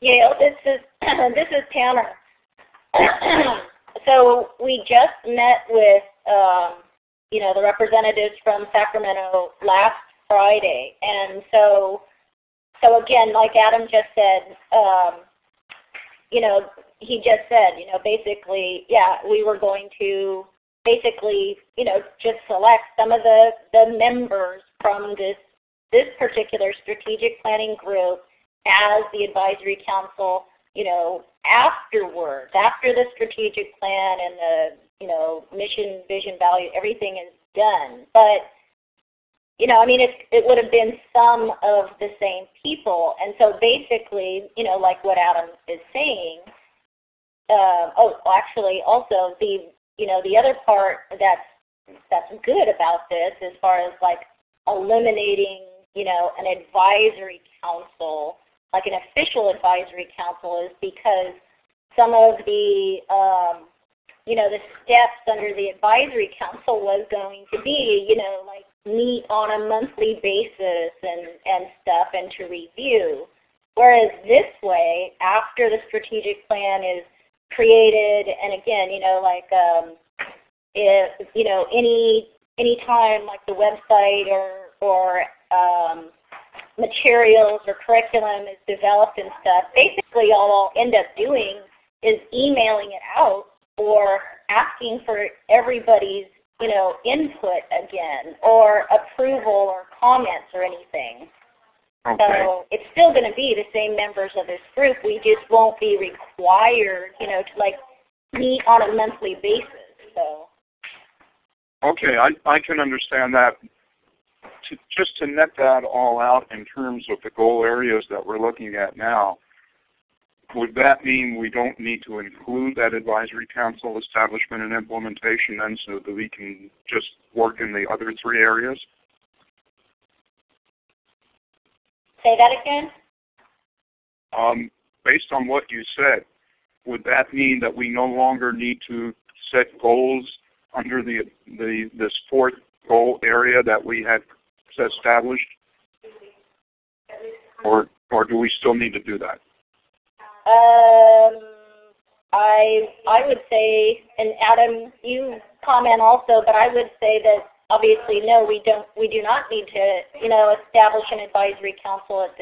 Yale, this is this is Tanner. So we just met with the representatives from Sacramento last Friday, and so again, like Adam just said, he just said, basically, yeah, we were going to basically, just select some of the members from this particular strategic planning group as the advisory council, afterwards, after the strategic plan and the, mission, vision, value, everything is done. But, it would have been some of the same people. And so basically, like what Adam is saying, actually also the other part that's good about this as far as like eliminating, an advisory council, like an official advisory council, is because some of the, the steps under the advisory council was going to be, like meet on a monthly basis and stuff and to review. Whereas this way, after the strategic plan is created, and again, if, any time like the website or materials or curriculum is developed and stuff, basically all I'll end up doing is emailing it out or asking for everybody's, input again, or approval or comments or anything. Okay. So it's still going to be the same members of this group. We just won't be required, to like meet on a monthly basis. So. Okay, I can understand that. Just to net that all out in terms of the goal areas that we're looking at now, would that mean we don't need to include that advisory council establishment and implementation then, so that we can just work in the other three areas? Say that again? Based on what you said, would that mean that we no longer need to set goals under this fourth goal area that we had established? Or do we still need to do that? I would say, and Adam, you comment also, but I would say that obviously no, we do not need to, establish an advisory council at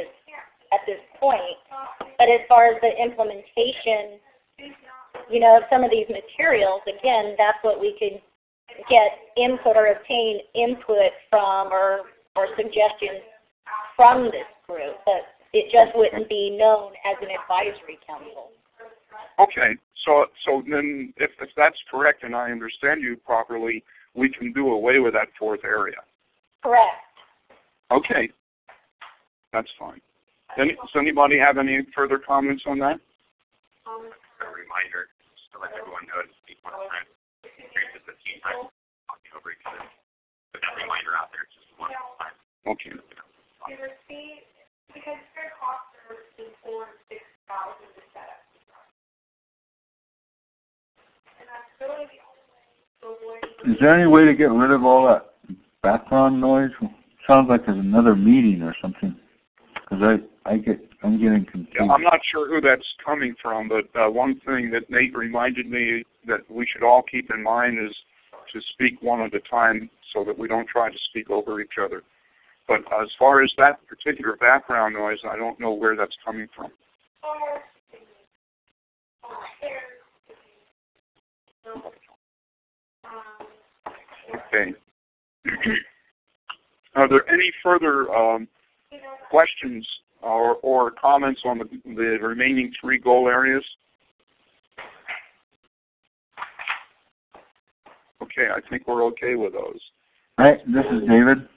this point. But as far as the implementation, of some of these materials, again, that's what we could get input or obtain input from or suggestions from this group. But it just wouldn't be known as an advisory council. Okay, so then if that's correct and I understand you properly, we can do away with that fourth area. Correct. Okay, that's fine. Does anybody have any further comments on that? A reminder, just to let everyone know to speak one time. Here's the 15 times talking over each other. Put that reminder out there just one time. Okay. Because their costs are between $4,000 and $6,000 to set up. And that's really the only way to avoid. Is there any way to get rid of all that background noise? Sounds like there's another meeting or something. Because I'm getting confused. Yeah, I'm not sure who that's coming from, but one thing that Nate reminded me that we should all keep in mind is to speak one at a time so that we don't try to speak over each other. But as far as that particular background noise, I don't know where that's coming from. Okay. Are there any further questions or comments on the remaining three goal areas? Okay, I think we're okay with those. Hi, this is David.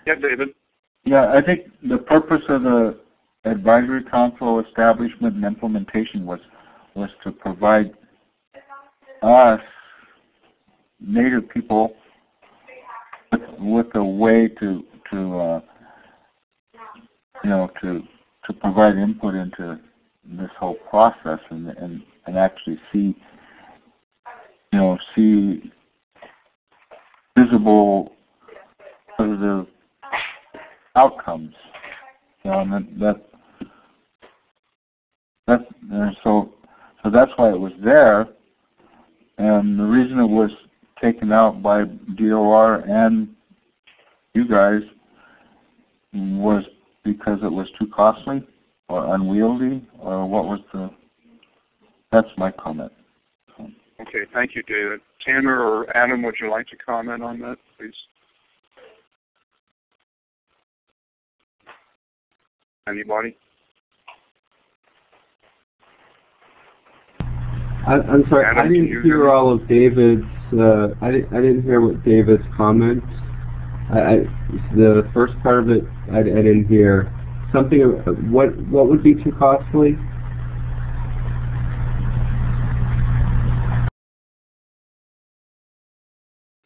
Yeah, David. Yeah, I think the purpose of the advisory council establishment and implementation was to provide us, Native people, with a way to provide input into this whole process and actually see visible positive outcomes. And So that's why it was there. And the reason it was taken out by DOR and you guys was because it was too costly or unwieldy, or what was the... That's my comment. Okay, thank you, David. Tanner or Adam, would you like to comment on that, please? Anybody? I'm sorry, Adam, I didn't hear all of David's. I didn't hear what David's comments. The first part of it, I didn't hear. Something. What would be too costly?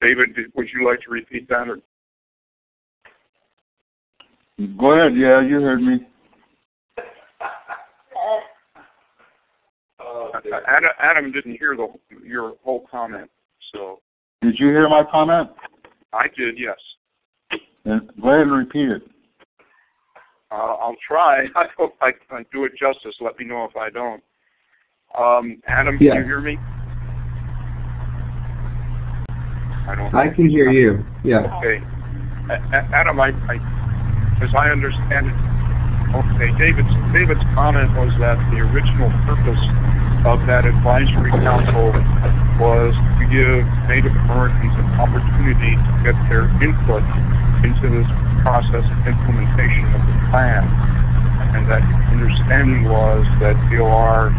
David, would you like to repeat that? Or? Go ahead. Yeah, you heard me. Adam didn't hear your whole comment, so. Did you hear my comment? I did, yes. Then go ahead and repeat it. I'll try. I hope I can do it justice. Let me know if I don't. Adam, yeah. Can you hear me? I can hear you. Yeah. Okay. Adam, as I understand it, okay, David's comment was that the original purpose of that advisory council was to give Native Americans an opportunity to get their input into this process of implementation of the plan, and that understanding was that DOR,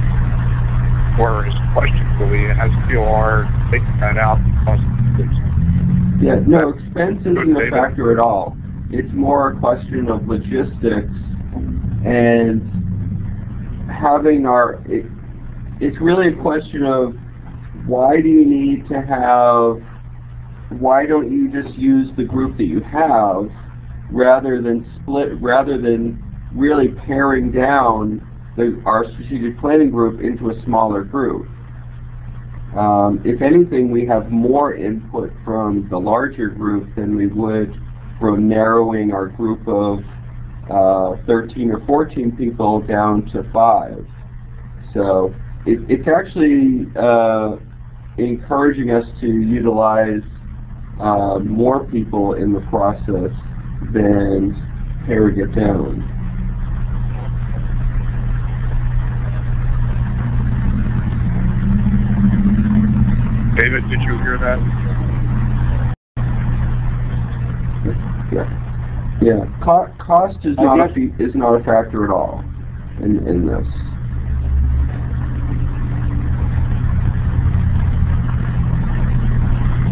or is questionably, has DOR taken that out because of this. Yeah, no, expense isn't a factor at all. It's more a question of logistics and having it's really a question of why don't you just use the group that you have rather than really paring down our strategic planning group into a smaller group. If anything, we have more input from the larger group than we would from narrowing our group of 13 or 14 people down to 5. So it's actually encouraging us to utilize more people in the process than paring it down. David, did you hear that? Yeah. Cost is not a factor at all in this.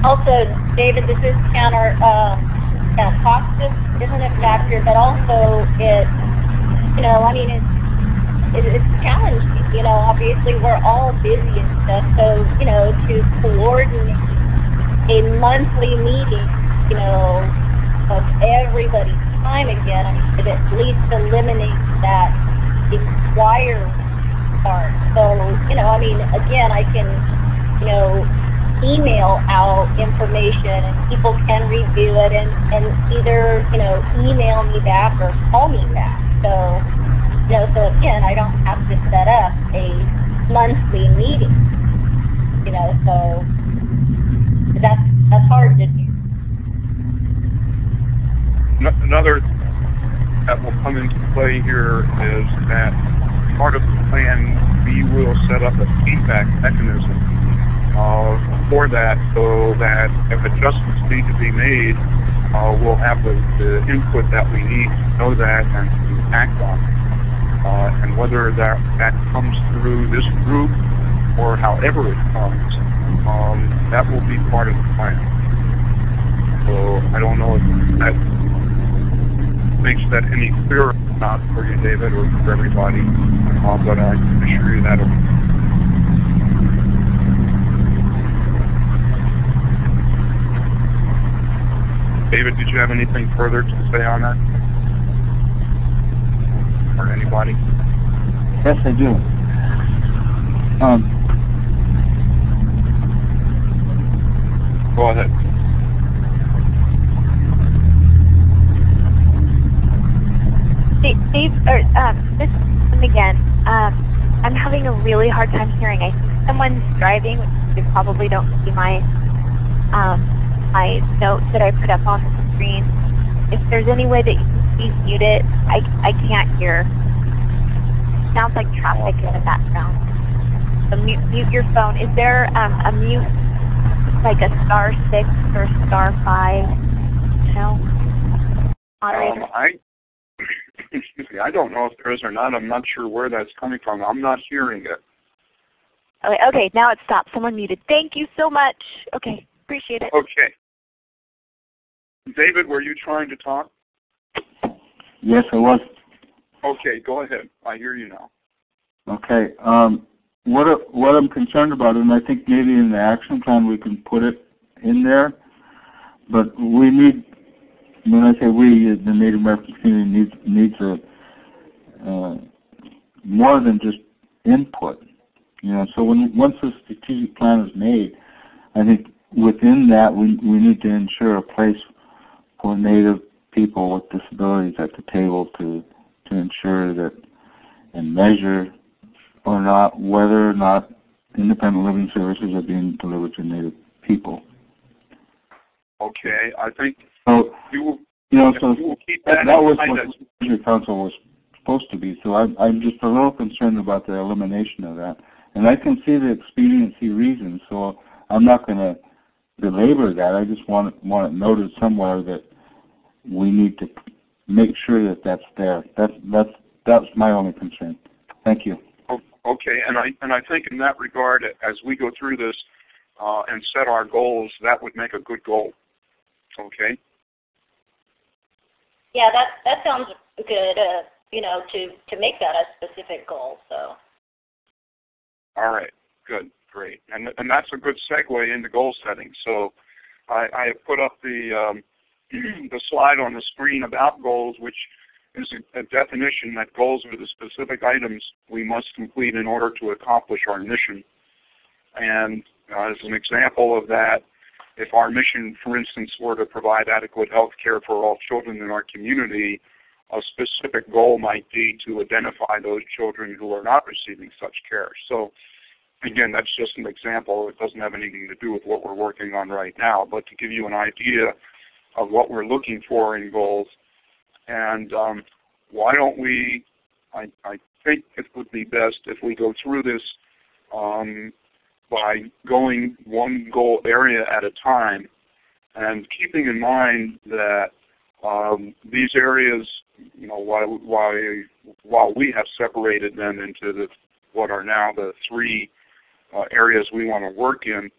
Also, David, this is counter. Cost isn't a factor, but also it's challenging. Obviously we're all busy and stuff, so to coordinate a monthly meeting, of everybody's time again, it at least eliminates that inquiry part. So, again, I can, email out information and people can review it and either, email me back or call me back. So, so again, I don't have to set up a monthly meeting, so that's hard to do. Another that will come into play here is that part of the plan, we will set up a feedback mechanism for that, so that if adjustments need to be made, we'll have the input that we need to know that and to act on it. And whether that comes through this group or however it comes, that will be part of the plan. So I don't know if that makes that any clearer or not for you, David, or for everybody, but I can assure you that. David, did you have anything further to say on that? Or anybody? Yes, I do. Go ahead. Steve, this is again. I'm having having a really hard time hearing. I think someone's driving. You probably don't see my my notes that I put up on the screen. If there's any way that you can please mute it, I can't hear. Sounds like traffic in the background. So mute your phone. Is there a mute, like a *6 or *5? No? Moderator? Excuse me, I don't know if there is or not. I'm not sure where that's coming from. I'm not hearing it. Okay, now it stopped. Someone muted. Thank you so much. Okay, appreciate it. Okay. David, were you trying to talk? Yes, I was. Okay, go ahead. I hear you now. Okay. What I'm concerned about, and I think maybe in the action plan we can put it in there, but we need, when I say we, the Native American community needs more than just input. So once the strategic plan is made, I think within that we need to ensure a place for Native people with disabilities at the table to ensure that and measure whether or not independent living services are being delivered to Native people. Okay, I think so. You will keep that in was mind what the Advisory Council was supposed to be. So I'm just a little concerned about the elimination of that, and I can see the expediency reasons. So I'm not going to belabor that. I just want it noted somewhere that we need to make sure that that's there. That's my only concern. Thank you. Okay, and I think in that regard, as we go through this and set our goals, that would make a good goal. Okay. Yeah, that sounds good. To make that a specific goal. So. All right. Good. Great. And that's a good segue into goal setting. So I have put up the the slide on the screen about goals, which is a definition that goals are the specific items we must complete in order to accomplish our mission. And as an example of that, if our mission, for instance, were to provide adequate health care for all children in our community, a specific goal might be to identify those children who are not receiving such care. So again, that's just an example. It doesn't have anything to do with what we're working on right now, but to give you an idea of what we're looking for in goals. And why don't we, I think it would be best if we go through this by going one goal area at a time, and keeping in mind that these areas, while we have separated them into what are now the three areas we want to work in,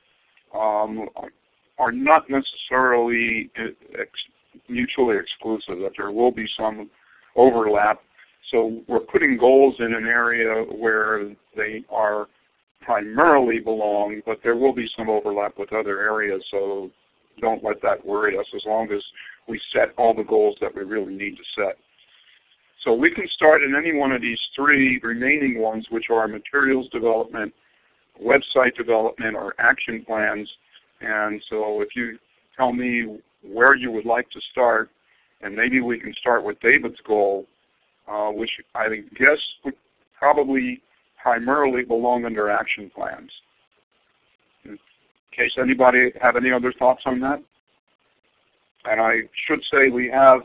are not necessarily mutually exclusive, that there will be some overlap. So we're putting goals in an area where they are primarily belong, but there will be some overlap with other areas, so don't let that worry us as long as we set all the goals that we really need to set. So we can start in any one of these three remaining ones, which are materials development, website development, or action plans. And so if you tell me where you would like to start, and maybe we can start with David's goal, which I guess would probably primarily belong under action plans. In case anybody have any other thoughts on that? And I should say we have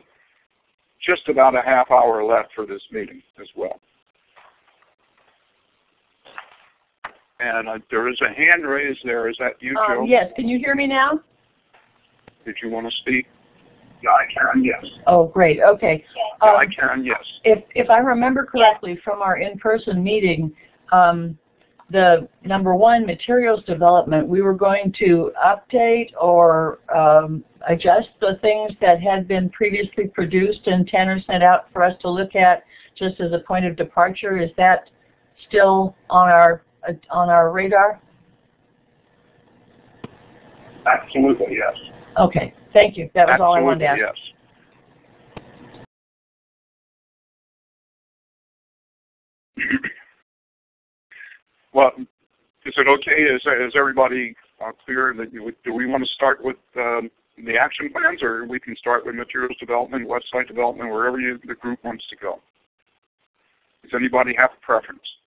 just about a half hour left for this meeting as well. And there is a hand raised there. Is that you, Joe? Yes. Can you hear me now? Did you want to speak? Yeah, I can, yes. Oh, great. Okay. Yeah, I can, yes. If I remember correctly from our in-person meeting, the number one, materials development, we were going to update or adjust the things that had been previously produced and Tanner sent out for us to look at just as a point of departure. Is that still on our radar? Absolutely, yes. Okay, thank you. That was all I wanted to ask. Yes. Well, is it okay? Is everybody clear that do we want to start with the action plans, or we can start with materials development, website development, wherever the group wants to go? Does anybody have a preference?